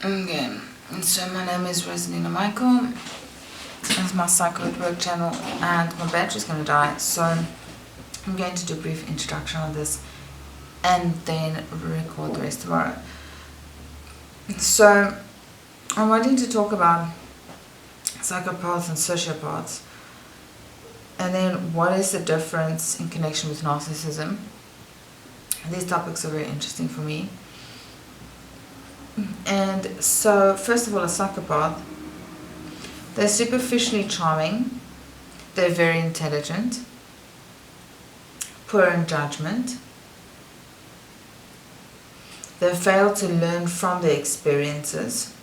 Okay, so my name is Rosalina Michael. It's my Psycho at Work channel, and my battery's going to die, so I'm going to do a brief introduction on this and then record the rest tomorrow. So I'm wanting to talk about psychopaths and sociopaths, and then what is the difference in connection with narcissism. These topics are very interesting for me. And so, first of all, a psychopath, they're superficially charming, they're very intelligent, poor in judgment, they fail to learn from their experiences.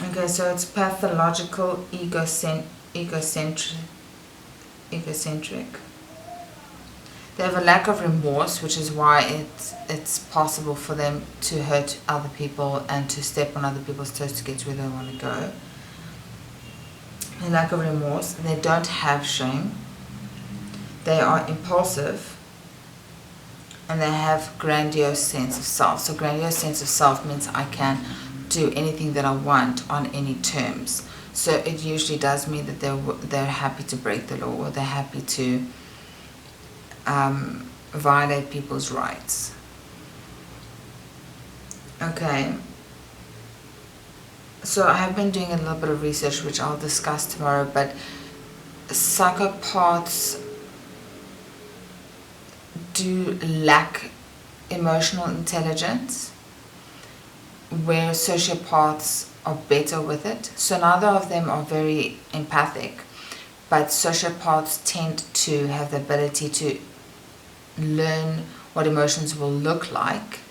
Okay, so it's pathological egocentric. They have a lack of remorse, which is why it's possible for them to hurt other people and to step on other people's toes to get to where they want to go. A lack of remorse. They don't have shame. They are impulsive. And they have grandiose sense of self. So grandiose sense of self means I can do anything that I want on any terms. So it usually does mean that they're happy to break the law, or they're happy to violate people's rights. Okay, so I have been doing a little bit of research, which I'll discuss tomorrow, but psychopaths do lack emotional intelligence, where sociopaths are better with it. So neither of them are very empathic, but sociopaths tend to have the ability to learn what emotions will look like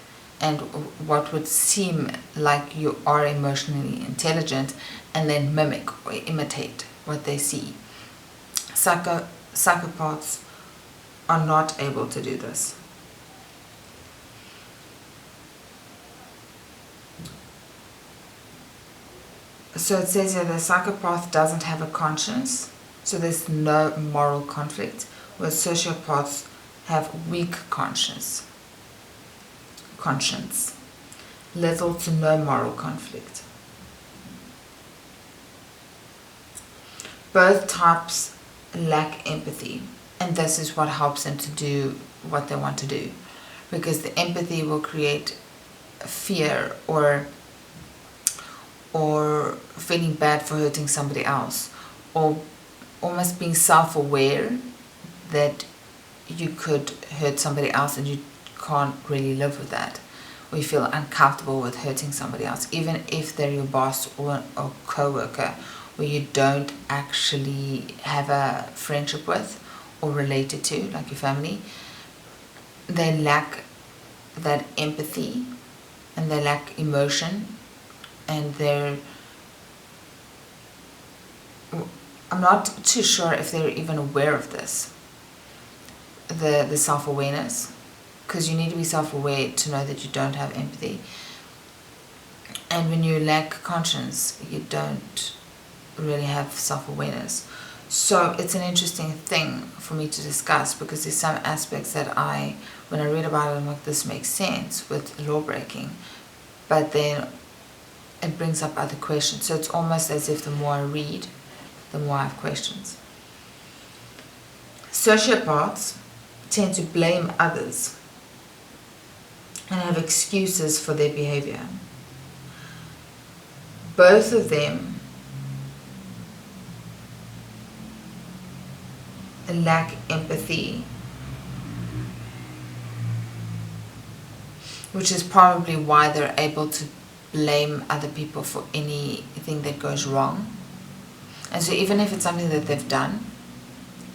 and what would seem like you are emotionally intelligent, and then mimic or imitate what they see. Psychopaths are not able to do this. So it says here the psychopath doesn't have a conscience, so there's no moral conflict, whereas sociopaths have weak conscience, little to no moral conflict. Both types lack empathy, and this is what helps them to do what they want to do, because the empathy will create fear or feeling bad for hurting somebody else, or almost being self-aware that you could hurt somebody else and you can't really live with that, or you feel uncomfortable with hurting somebody else, even if they're your boss or a co-worker, where you don't actually have a friendship with or related to, like your family. They lack that empathy, and they lack emotion, and I'm not too sure if they're even aware of this, the self-awareness, because you need to be self-aware to know that you don't have empathy. And when you lack conscience, you don't really have self-awareness. So it's an interesting thing for me to discuss, because there's some aspects that when I read about it, I'm like, this makes sense with law breaking, but then it brings up other questions. So it's almost as if the more I read, the more I have questions. Sociopaths tend to blame others and have excuses for their behavior. Both of them lack empathy, which is probably why they're able to blame other people for anything that goes wrong. And so even if it's something that they've done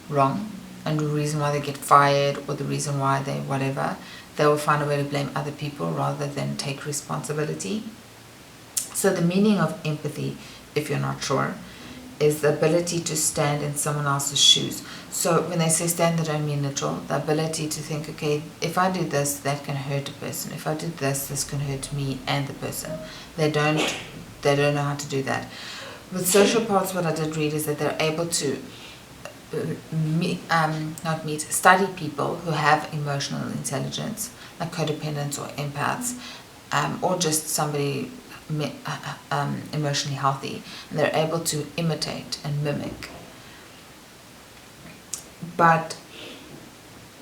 wrong, and the reason why they get fired, or the reason why they whatever, they will find a way to blame other people rather than take responsibility. So the meaning of empathy, if you're not sure, is the ability to stand in someone else's shoes. So when they say stand, they don't mean literal. The ability to think, okay, if I do this, that can hurt a person. If I do this, this can hurt me and the person. They don't know how to do that. With sociopaths, what I did read is that they're able to study people who have emotional intelligence, like codependents or empaths, or just somebody emotionally healthy, and they're able to imitate and mimic, but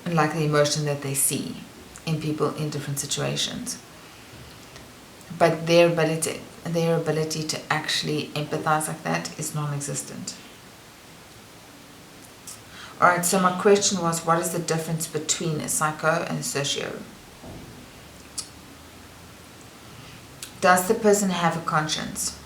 like the emotion that they see in people in different situations. But their ability to actually empathize like that is non-existent. Alright, so my question was, what is the difference between a psycho and a socio? Does the person have a conscience?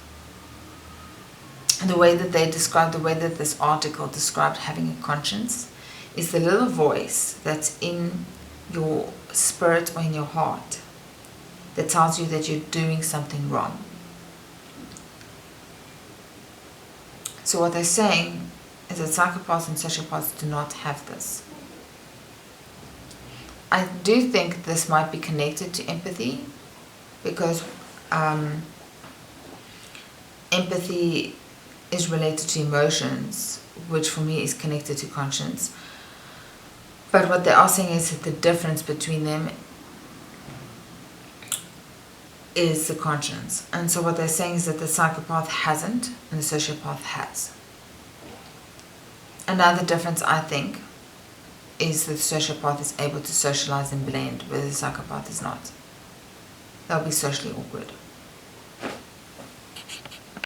And the way that this article described having a conscience is the little voice that's in your spirit or in your heart that tells you that you're doing something wrong. So what they're saying is that psychopaths and sociopaths do not have this. I do think this might be connected to empathy, because empathy is related to emotions, which for me is connected to conscience. But what they are saying is that the difference between them is the conscience. And so what they're saying is that the psychopath hasn't and the sociopath has. Another difference, I think, is that the sociopath is able to socialize and blend, where the psychopath is not. They'll be socially awkward.